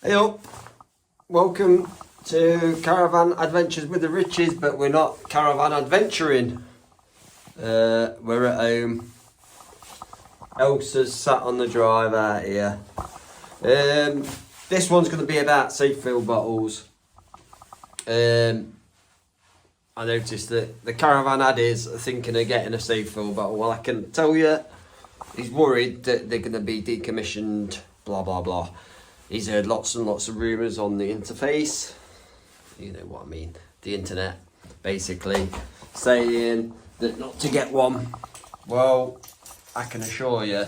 Hey up, welcome to Caravan Adventures with the Riches, but we're not caravan adventuring. We're at home. Elsa's sat on the drive out here. This one's going to be about Safefill bottles. I noticed that the Caravan addies are thinking of getting a Safefill bottle. Well, I can tell you, he's worried that they're going to be decommissioned, blah blah blah. He's heard lots and lots of rumours on the interface, you know what I mean, the internet, basically, saying that not to get one. Well, I can assure you,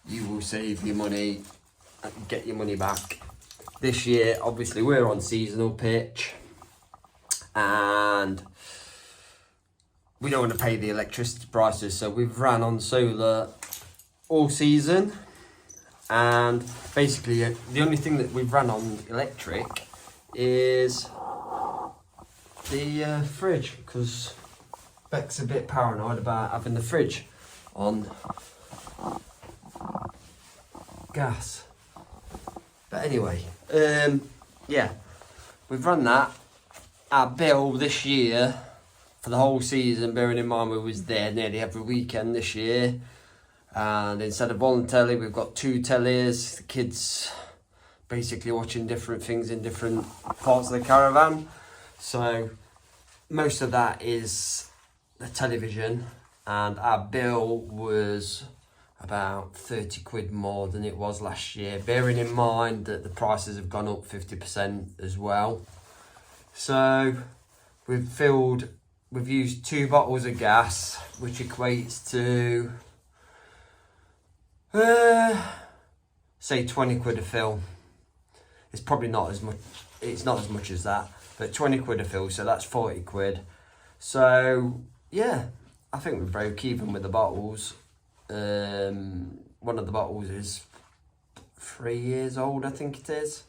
you will save your money and get your money back. This year, obviously, we're on seasonal pitch, and we don't want to pay the electricity prices, so we've ran on solar all season. And basically the only thing that we've run on electric is the fridge, because Beck's a bit paranoid about having the fridge on gas. But anyway, yeah, we've run that. Our bill this year for the whole season, bearing in mind we was there nearly every weekend this year, and instead of one telly, we've got two tellies. The kids basically watching different things in different parts of the caravan. So most of that is the television, and our bill was about 30 quid more than it was last year, bearing in mind that the prices have gone up 50% as well. So we've used 2 bottles of gas, which equates to say 20 quid a fill. It's probably not as much, it's not as much as that, but 20 quid a fill, so that's 40 quid. So yeah, I think we broke even with the bottles. One of the bottles is 3 years old, I think it is.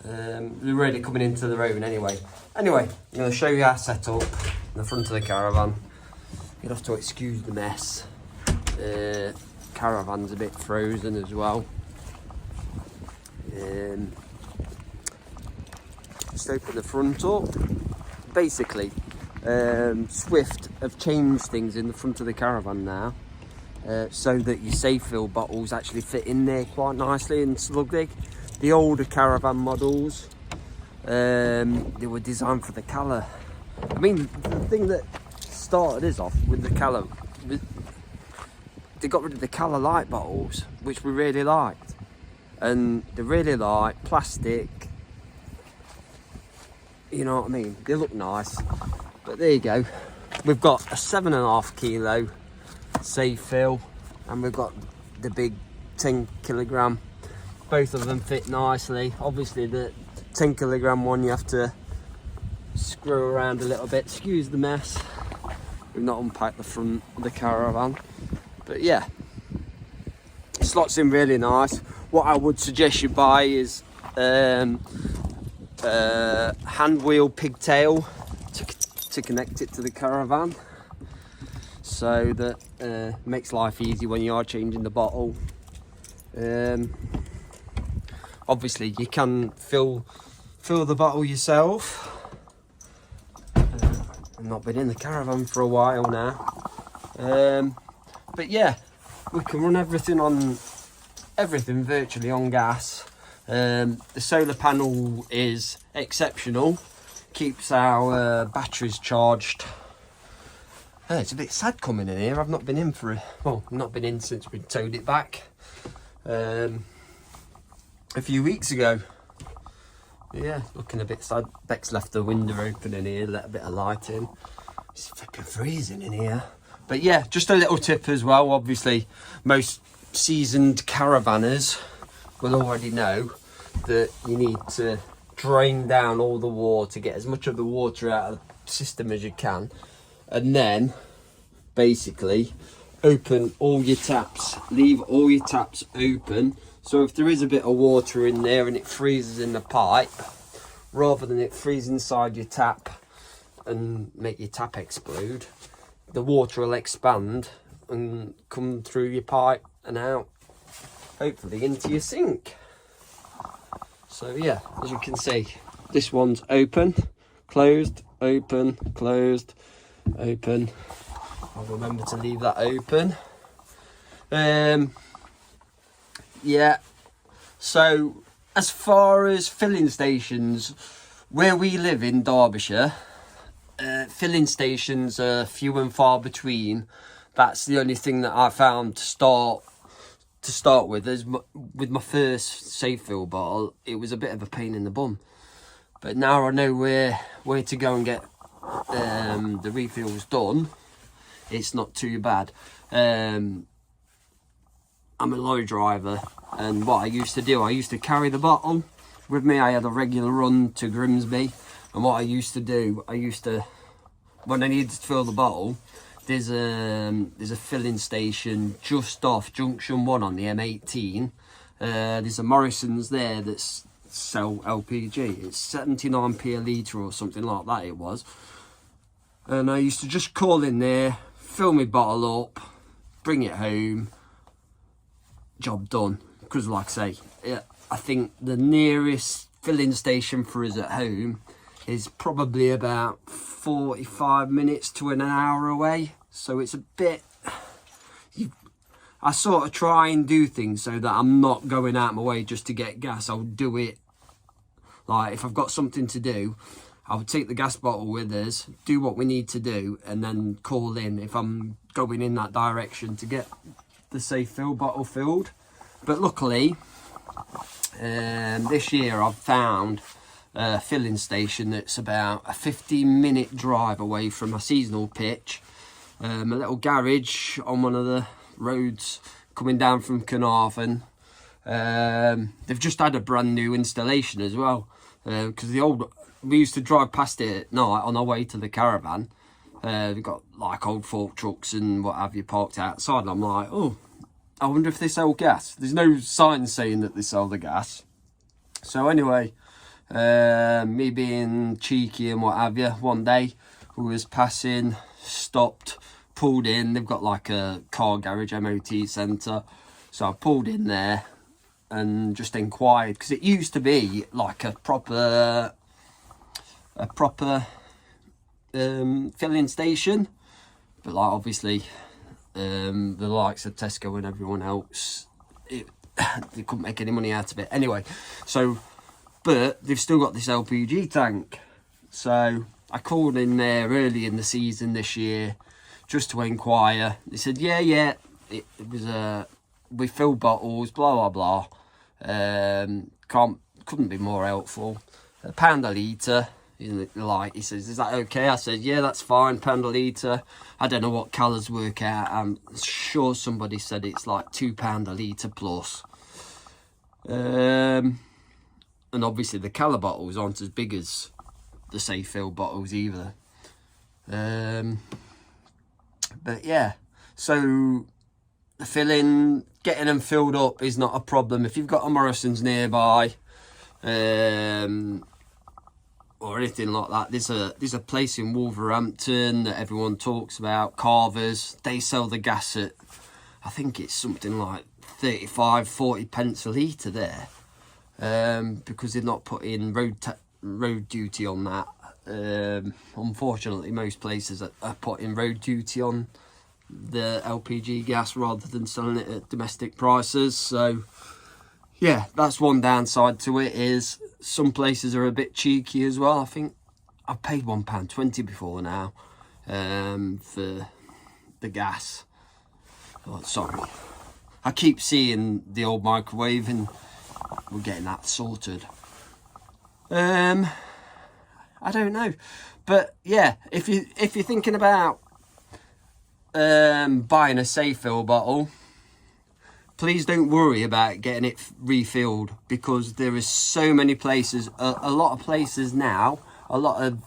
They're really coming into their own anyway. Anyway, I'm going to show you our setup in the front of the caravan. You'll have to excuse the mess. Caravan's a bit frozen as well. Just open the front up. Basically, Swift have changed things in the front of the caravan now, so that your Safefill bottles actually fit in there quite nicely and snugly. The older caravan models, they were designed for the colour. I mean, the thing that started us off with the colour, they got rid of the colour light bottles, which we really liked. And they're really light, plastic, you know what I mean? They look nice. But there you go. We've got a 7.5 kilo Safefill, and we've got the big 10 kilogram. Both of them fit nicely. Obviously the 10 kilogram one you have to screw around a little bit. Excuse the mess. We've not unpacked the front of the caravan. But yeah, it slots in really nice. What I would suggest you buy is hand wheel pigtail to connect it to the caravan, so that makes life easy when you are changing the bottle. Obviously you can fill the bottle yourself. I've not been in the caravan for a while now, but yeah, we can run everything virtually on gas. The solar panel is exceptional, keeps our batteries charged. It's a bit sad coming in here. I've not been in not been in since we towed it back a few weeks ago. Yeah, looking a bit sad. Beck's left the window open in here, let a bit of light in. It's flipping freezing in here. But yeah, just a little tip as well. Obviously, most seasoned caravanners will already know that you need to drain down all the water, get as much of the water out of the system as you can, and then basically open all your taps, leave all your taps open. So if there is a bit of water in there and it freezes in the pipe, rather than it freeze inside your tap and make your tap explode, the water will expand and come through your pipe and out, hopefully into your sink. So yeah, as you can see, this one's open, closed, open, closed, open. I'll remember to leave that open. Yeah, so as far as filling stations, where we live in Derbyshire, filling stations are few and far between. That's the only thing that I found to start with. With my first Safefill bottle, it was a bit of a pain in the bum, but now I know where to go and get the refills done. It's not too bad. I'm a lorry driver, and what I used to do, I used to carry the bottle with me. I had a regular run to Grimsby, and what I used to do, when I needed to fill the bottle, there's a filling station just off junction 1 on the M18. There's a Morrison's there that's sell LPG. It's 79p a litre or something like that it was. And I used to just call in there, fill my bottle up, bring it home, job done. Because like I say, I think the nearest filling station for us at home is probably about 45 minutes to an hour away. So it's a bit, I sort of try and do things so that I'm not going out my way just to get gas. I'll do it, like if I've got something to do, I'll take the gas bottle with us, do what we need to do, and then call in if I'm going in that direction to get the Safefill bottle filled. But luckily, this year I've found a filling station that's about a 15-minute drive away from my seasonal pitch. A little garage on one of the roads coming down from Caravan. They've just had a brand new installation as well, because we used to drive past it at night on our way to the Caravan. We've got like old fork trucks and what have you parked outside, and I'm like, oh, I wonder if they sell gas. There's no sign saying that they sell the gas. So anyway, me being cheeky and what have you, one day we was passing, stopped, pulled in. They've got like a car garage, MOT centre. So I pulled in there and just inquired, because it used to be like a proper filling station, but like obviously the likes of Tesco and everyone else, they couldn't make any money out of it anyway. So, but they've still got this LPG tank. So I called in there early in the season this year just to inquire. They said, yeah, it was we fill bottles, blah blah blah. Couldn't be more helpful. £1 a litre. Like, he says, is that okay? I said, yeah, that's fine, £1 a litre. I don't know what colours work out. I'm sure somebody said it's like £2 a litre plus. And obviously the colour bottles aren't as big as the Safefill bottles either. But yeah, so the filling, getting them filled up is not a problem. If you've got a Morrison's nearby, or anything like that, there's a place in Wolverhampton that everyone talks about, Carver's. They sell the gas at, I think it's something like 35-40 pence a litre there, because they're not putting road duty on that. Unfortunately, most places are putting road duty on the LPG gas rather than selling it at domestic prices. So yeah, that's one downside to it, is some places are a bit cheeky as well. I think I've paid £1.20 before now for the gas. Oh, sorry, I keep seeing the old microwave, and we're getting that sorted. I don't know, but yeah, if you're thinking about buying a Safefill bottle, please don't worry about getting it refilled, because there is so many places, a lot of places now, a lot of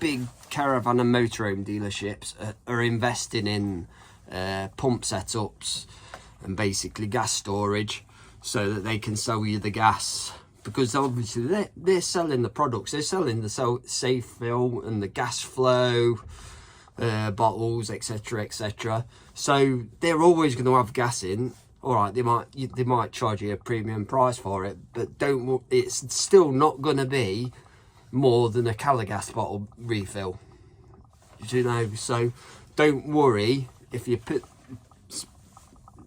big caravan and motorhome dealerships are investing in pump setups and basically gas storage, so that they can sell you the gas, because obviously they're selling the products, they're selling the Safefill and the gas flow bottles, etc, etc. So they're always going to have gas in. All right, they might charge you a premium price for it, but it's still not going to be more than a Calagas bottle refill, you know. So don't worry if you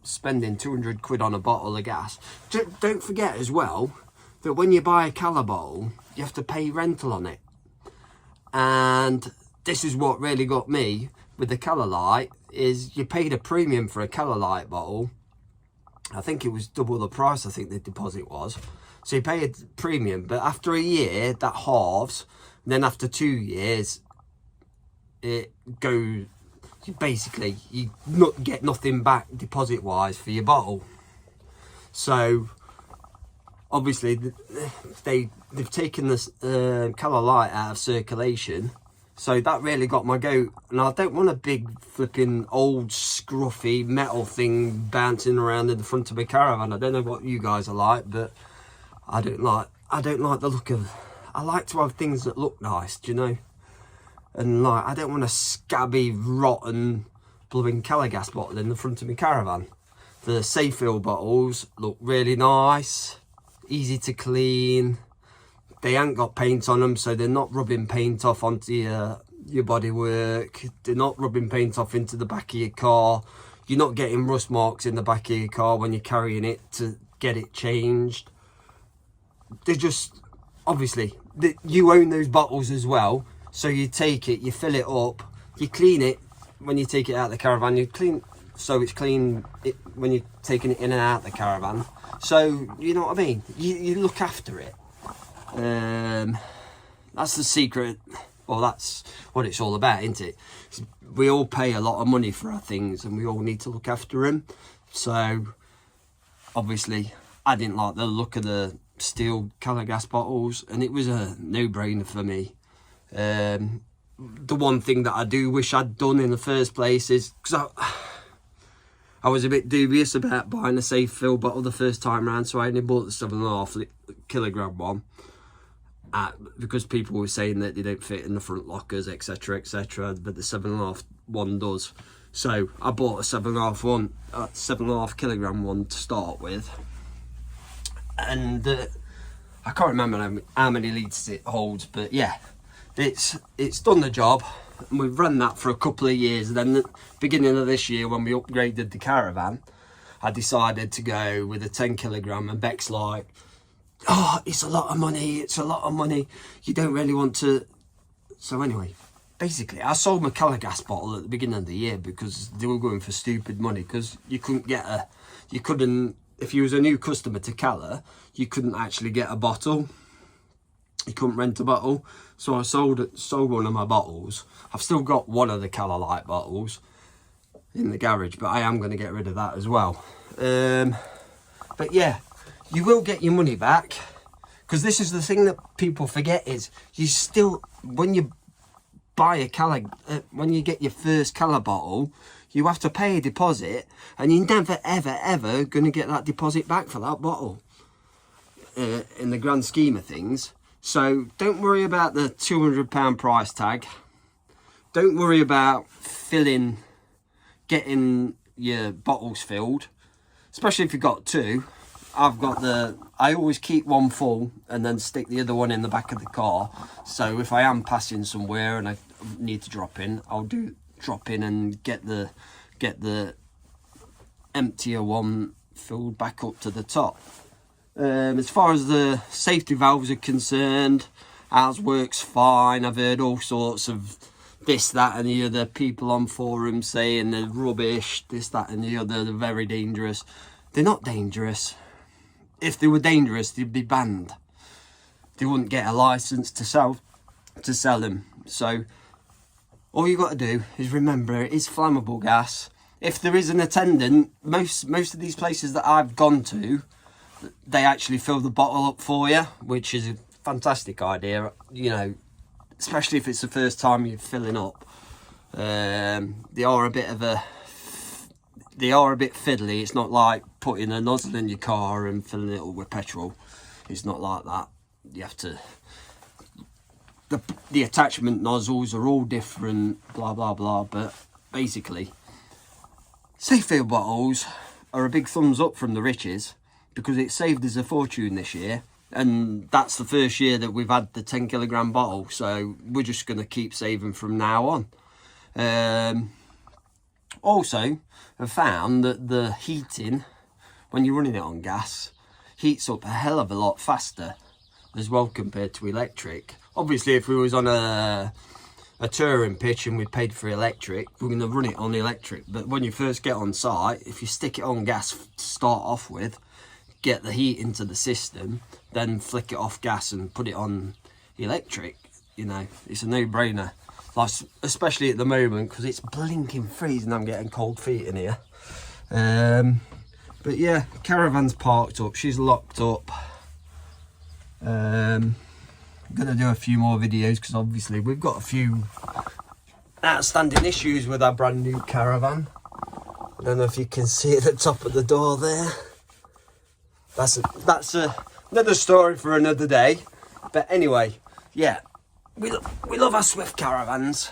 spending 200 quid on a bottle of gas. Don't forget as well that when you buy a Cala bottle, you have to pay rental on it. And this is what really got me with the Cala Light, is you paid a premium for a Cala Light bottle. I think it was double the price, I think the deposit was. So you pay a premium, but after a year, that halves. And then after 2 years, it goes, basically, you get nothing back deposit-wise for your bottle. So, obviously, they've taken this Cala Light out of circulation. So that really got my goat, and I don't want a big flipping old scruffy metal thing bouncing around in the front of my caravan. I don't know what you guys are like, but I don't like the look of. I like to have things that look nice, do you know? And like, I don't want a scabby, rotten, blowing Calagas bottle in the front of my caravan. The Safefill bottles look really nice, easy to clean. They ain't got paint on them, so they're not rubbing paint off onto your bodywork. They're not rubbing paint off into the back of your car. You're not getting rust marks in the back of your car when you're carrying it to get it changed. They're just, obviously, you own those bottles as well. So you take it, you fill it up, you clean it when you take it out of the caravan. You clean, so it's clean when you're taking it in and out of the caravan. So, you know what I mean? You look after it. That's the secret. Well, that's what it's all about, isn't it? We all pay a lot of money for our things, and we all need to look after them. So obviously I didn't like the look of the steel Calagas bottles, and it was a no-brainer for me. The one thing that I do wish I'd done in the first place is, because I was a bit dubious about buying a Safefill bottle the first time around, so I only bought the 7.5 kilogram one. Because people were saying that they don't fit in the front lockers, etc, etc, but the 7.5 one does. So I bought a 7.5 kilogram one to start with, and I can't remember how many litres it holds, but yeah, it's done the job, and we've run that for a couple of years. And then the beginning of this year, when we upgraded the caravan, I decided to go with a 10 kilogram, and Beck's like, oh, it's a lot of money, you don't really want to. So anyway, basically I sold my Calagas bottle at the beginning of the year because they were going for stupid money, because you couldn't, if you was a new customer to Cala, you couldn't actually get a bottle, you couldn't rent a bottle. So I sold one of my bottles. I've still got one of the Cala Light bottles in the garage, but I am going to get rid of that as well. But yeah, you will get your money back, because this is the thing that people forget, is you still, when you buy a Cala, when you get your first Cala bottle, you have to pay a deposit, and you're never ever going to get that deposit back for that bottle in the grand scheme of things. So don't worry about the £200 price tag. Don't worry about getting your bottles filled, especially if you've got two. I always keep one full and then stick the other one in the back of the car. So if I am passing somewhere and I need to drop in, I'll drop in and get the emptier one filled back up to the top. As far as the safety valves are concerned, ours works fine. I've heard all sorts of this, that and the other, people on forums saying they're rubbish, this, that and the other, they're very dangerous. They're not dangerous. If they were dangerous, they'd be banned. They wouldn't get a license to sell them. So all you got to do is remember, it is flammable gas. if there is an attendant, most of these places that I've gone to, they actually fill the bottle up for you, which is a fantastic idea, you know, especially if it's the first time you're filling up. They are a bit fiddly. It's not like putting a nozzle in your car and filling it up with petrol. It's not like that. You have to, the attachment nozzles are all different, blah blah blah, but basically Safefill bottles are a big thumbs up from the riches, because it saved us a fortune this year, and that's the first year that we've had the 10 kilogram bottle, so we're just going to keep saving from now on. Also, I've found that the heating, when you're running it on gas, heats up a hell of a lot faster as well compared to electric. Obviously, if we was on a touring pitch and we paid for electric, we're going to run it on electric. But when you first get on site, if you stick it on gas to start off with, get the heat into the system, then flick it off gas and put it on electric, you know, it's a no-brainer. Like, especially at the moment, because it's blinking freezing. I'm getting cold feet in here. But yeah, Caravan's parked up, she's locked up. I'm gonna do a few more videos, because obviously we've got a few outstanding issues with our brand new Caravan. I don't know if you can see at the top of the door there. That's another story for another day. But anyway, yeah, we love our Swift Caravans.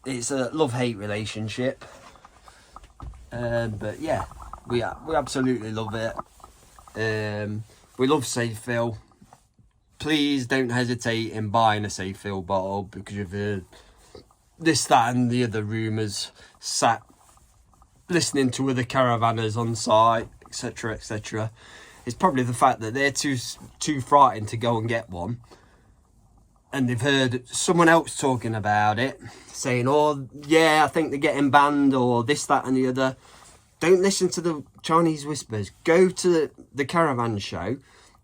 It's a love-hate relationship. But yeah, we absolutely love it. We love Safefill. Please don't hesitate in buying a Safefill bottle, because you've heard this, that and the other rumours, sat listening to other caravanners on site, etc, etc. It's probably the fact that they're too frightened to go and get one, and they've heard someone else talking about it, saying, oh yeah, I think they're getting banned, or this, that and the other. Don't listen to the Chinese whispers. Go to the Caravan show.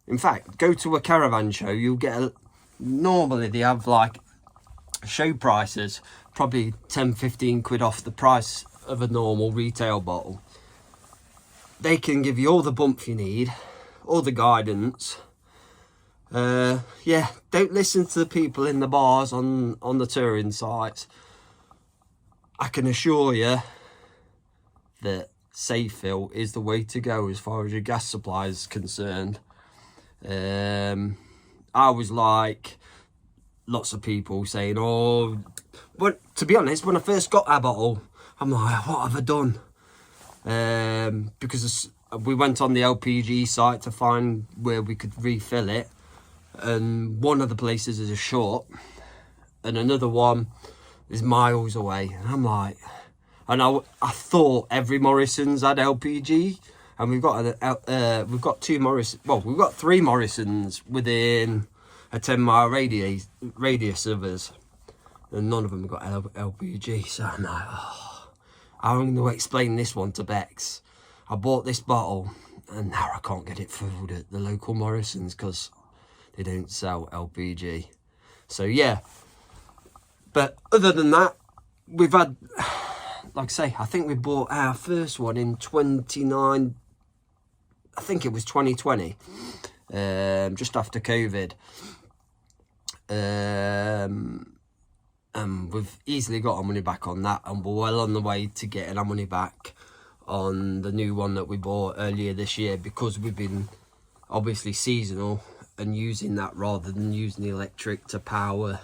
In fact, go to a Caravan show, you'll get normally they have like show prices, probably 10-15 quid off the price of a normal retail bottle. They can give you all the bump you need, all the guidance. Yeah, don't listen to the people in the bars on the touring sites. I can assure you that Safefill is the way to go as far as your gas supply is concerned. I was like lots of people saying, oh, but to be honest, when I first got that bottle, I'm like, what have I done? Because we went on the LPG site to find where we could refill it, and one of the places is a short and another one is miles away, and I'm like, and I thought every Morrison's had LPG, and we've got two Morrisons, well, we've got 3 Morrisons within a 10-mile radius of us, and none of them have got LPG. So I'm like, oh, I'm going to explain this one to Bex. I bought this bottle, and now I can't get it filled at the local Morrisons because they don't sell LPG. So yeah, but other than that, we've had, like I say, I think we bought our first one in 2020, just after COVID. And we've easily got our money back on that, and we're well on the way to getting our money back on the new one that we bought earlier this year, because we've been obviously seasonal and using that rather than using the electric to power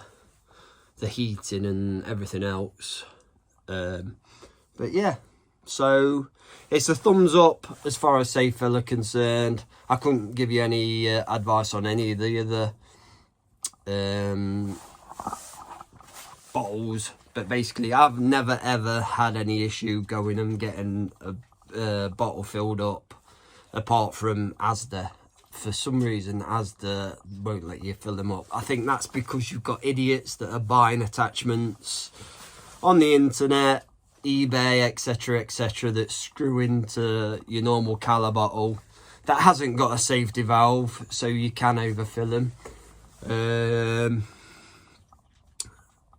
the heating and everything else. But yeah, so it's a thumbs up as far as Safefill are concerned. I couldn't give you any advice on any of the other bottles, but basically I've never ever had any issue going and getting a bottle filled up, apart from Asda. For some reason Asda won't let you fill them up. I think that's because you've got idiots that are buying attachments on the internet, eBay, etc, etc, that screw into your normal colour bottle that hasn't got a safety valve, so you can overfill them.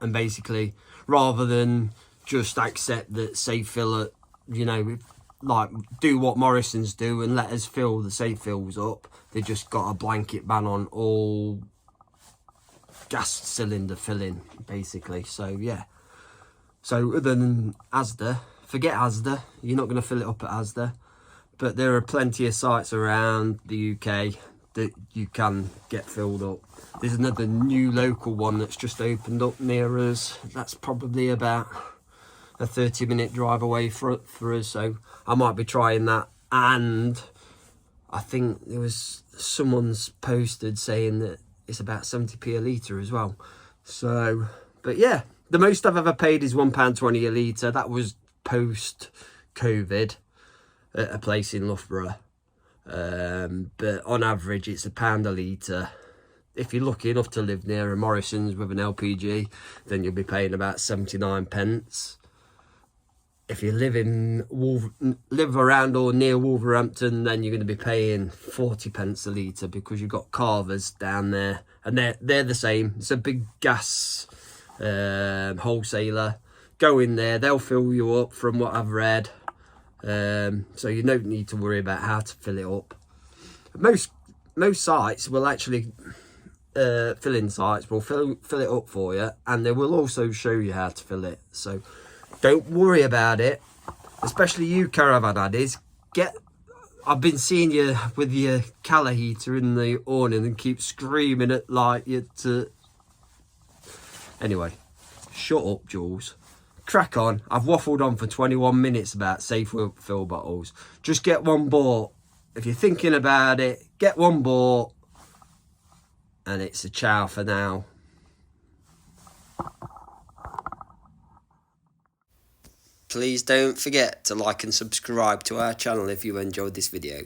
And basically, rather than just accept that Safefill, you know, like do what Morrison's do and let us fill the Safefills up. They just got a blanket ban on all gas cylinder filling, basically. So yeah. So other than Asda, forget Asda. You're not going to fill it up at Asda. But there are plenty of sites around the UK that you can get filled up. There's another new local one that's just opened up near us. That's probably about a 30-minute drive away for us. So I might be trying that. And I think there was someone's posted saying that it's about 70p a litre as well. So, but yeah, the most I've ever paid is £1.20 a litre. That was post-COVID at a place in Loughborough. But on average, it's £1 a litre. If you're lucky enough to live near a Morrison's with an LPG, then you'll be paying about 79 pence. If you live around or near Wolverhampton, then you're going to be paying 40 pence a litre because you've got Carvers down there, and they're the same. It's a big gas wholesaler. Go in there, they'll fill you up from what I've read. So you don't need to worry about how to fill it up. Most sites will actually filling sites will fill it up for you, and they will also show you how to fill it. So don't worry about it, especially you caravan addies. I've been seeing you with your cala heater in the awning and keep screaming at like you to. Anyway, shut up, Jules. Crack on. I've waffled on for 21 minutes about Safefill bottles. Just get one bought. If you're thinking about it, get one bought. And it's a ciao for now. Please don't forget to like and subscribe to our channel if you enjoyed this video.